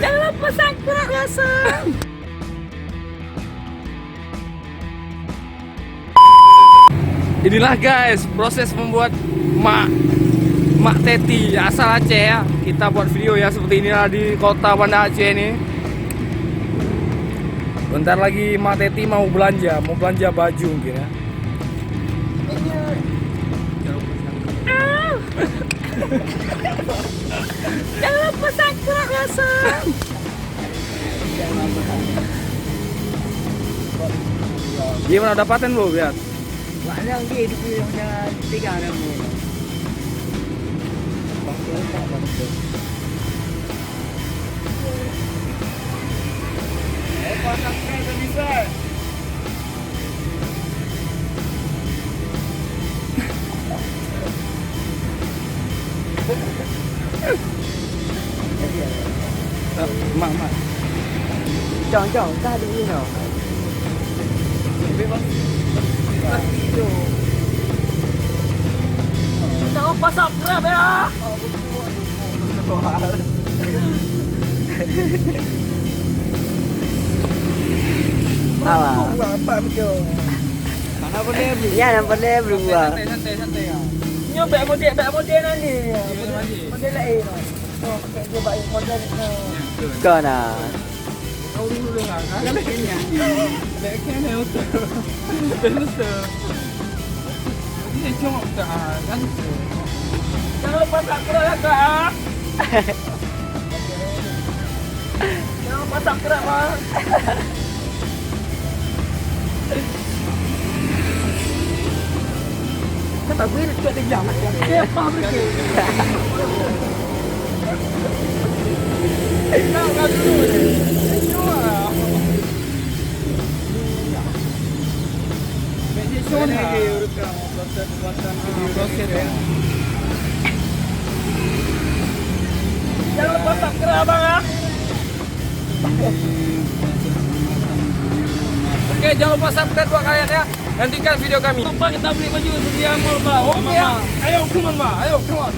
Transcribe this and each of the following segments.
Jangan lupa subscribe ya, Sam. Inilah guys proses membuat mak teti asal Aceh ya. Kita buat video ya seperti inilah di kota Banda Aceh ini. Bentar lagi mak teti mau belanja baju mungkin ya. Jangan lupa subscribe ya, Sam. Gimana dapatin bu biar? Maknanya dia dia punya tiga nama. Bangsa tak bangsa. Pasang kereta bisa. Mak. Chọn ta đi như nào? Jangan lupa subscribe ya. Apa? Apa betul? Mana boleh beli? Ya, nampak dia berubah. Santai ya. Nyo beg model nanti. Model lain. Oh, pakai dia baik model ni. Kau nak? Kau dulu lah. Kan leknya. Leknya betul. Betul. Ini cuma kan. Jangan lupa subscribe ya, Kak. Jangan lupa subscribe, Mak. Kata gue nak cuat dia jangan. Dia faham ke? Kau dulu. Cuma. Mediation lagi urutan proses ya. Jangan lupa subscribe, Bang. Ya. Oke, jangan lupa subscribe buat kalian ya. Nantikan video kami. Lupa kita beli baju sedia mall, Pak. Oke ya. Ayo, come on, Ma. Ayo, come on.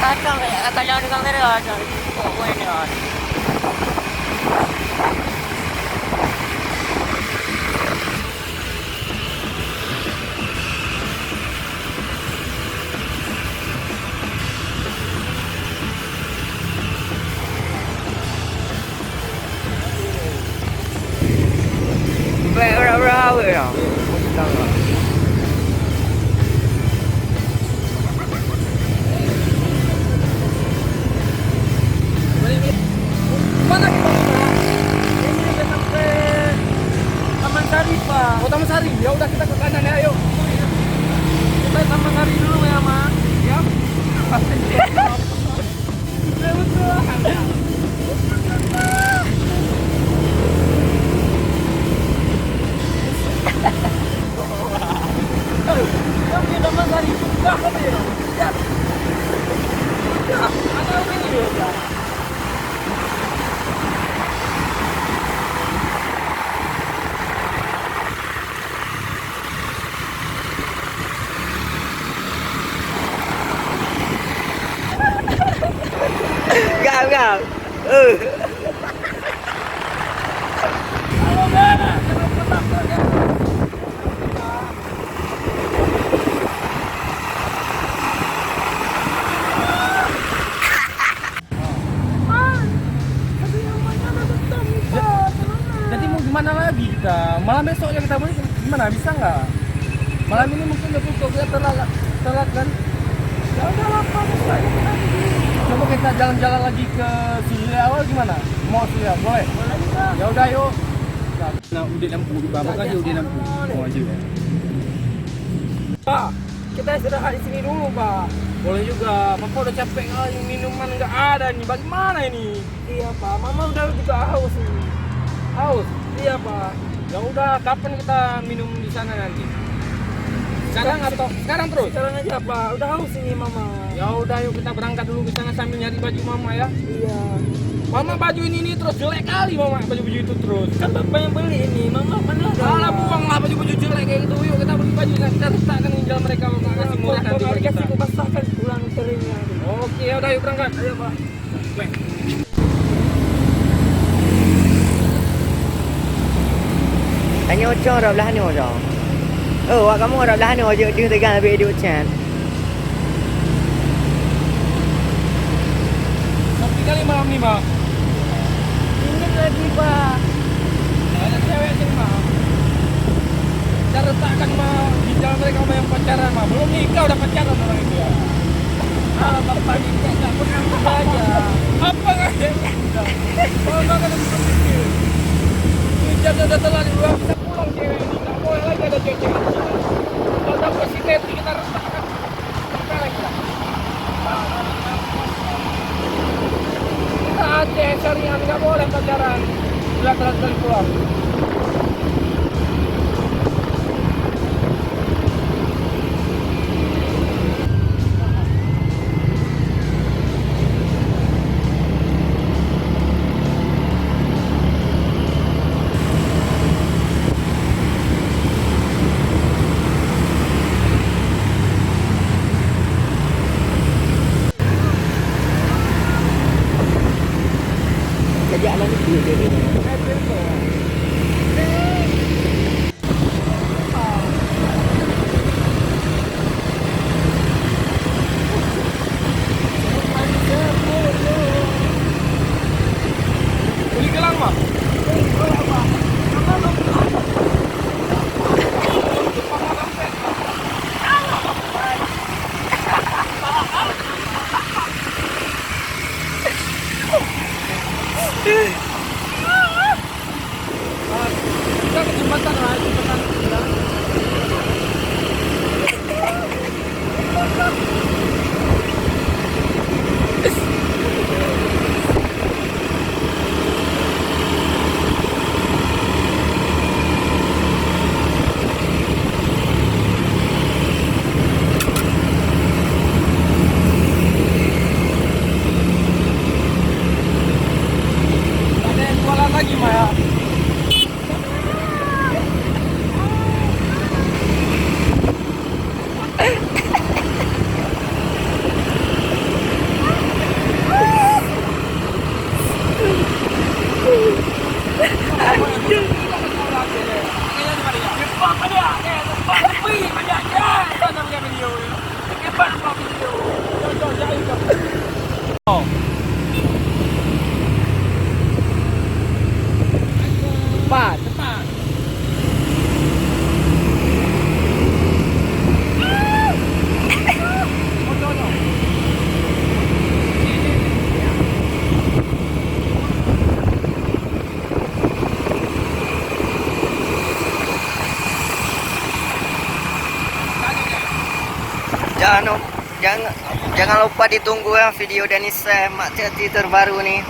Tak tahu ya. Kata jangan dengan mereka. Oh, ini lah. Berapa ya? kau. Halo guys, jangan petak ya. Jadi mau gimana lagi kita? Malam besoknya kita boleh gimana? Bisa nggak? Malam ini mungkin udah tutup ya, telat kan? Ya udah lah, Coba kita jalan-jalan lagi ke Sulia awal gimana? Mau Sulia, boleh? boleh juga. Ya udah yuk. Nah, udah lampu di bawah kan udah lampu. Mau aja ya. Pak, kita istirahat di sini dulu, Pak. Boleh juga. Papa udah capek kali, minuman nggak ada nih. Bagaimana ini? Iya, Pak. Mama udah juga haus nih. Haus. Iya, Pak. Ya udah, kapan kita minum di sana nanti? Sekarang atau sekarang terus? Sekarang aja, Pak. Udah haus ini, Mama. Ya udah yuk kita berangkat dulu ke sana sambil nyari baju mama ya. Iya. Mama baju ini terus jelek kali mama baju-baju itu terus. Kan Bapak yang beli ini, Mama mana ada. Alah buang lah baju-baju jelek kayak gitu. Yuk kita beli baju kita letakkan di jalan mereka mama kasih murah nanti buat kita. Kasih basahkan pulang keringnya. Oke, ya udah yuk berangkat. Ayo, Pak. Weh. Anh cho rồi là anh rồi. Wak kamu rồi là anh rồi dia tegang video chat. Sepi kali malam nih mak. Ini lagi, Pak. Ada cewek sini mak. Cara letakkan mak di jalan mereka sama yang pacaran mak. Belum nikah udah pacaran orang itu ya. Ah, Bapak ini nggak pernah aja. Apa nggak ya? Kalau nggak kan bisa pikir. Hujan udah telat juga bisa pulang cewek ini. Nggak boleh lagi ada cewek di sini. Kalau dapat si Teti kita retakkan. Sampai lagi lah. Kita Aceh syariah nggak boleh pacaran. Udah telat kali pulang. Kerjaan nanti dia. Beli gelang mak. Kita ke jembatan lah, jembatan. Ada yang jualan lagi Maya. Cepat, cepat. Jangan lupa ditunggu ya video Denisa Mak Teti terbaru nih.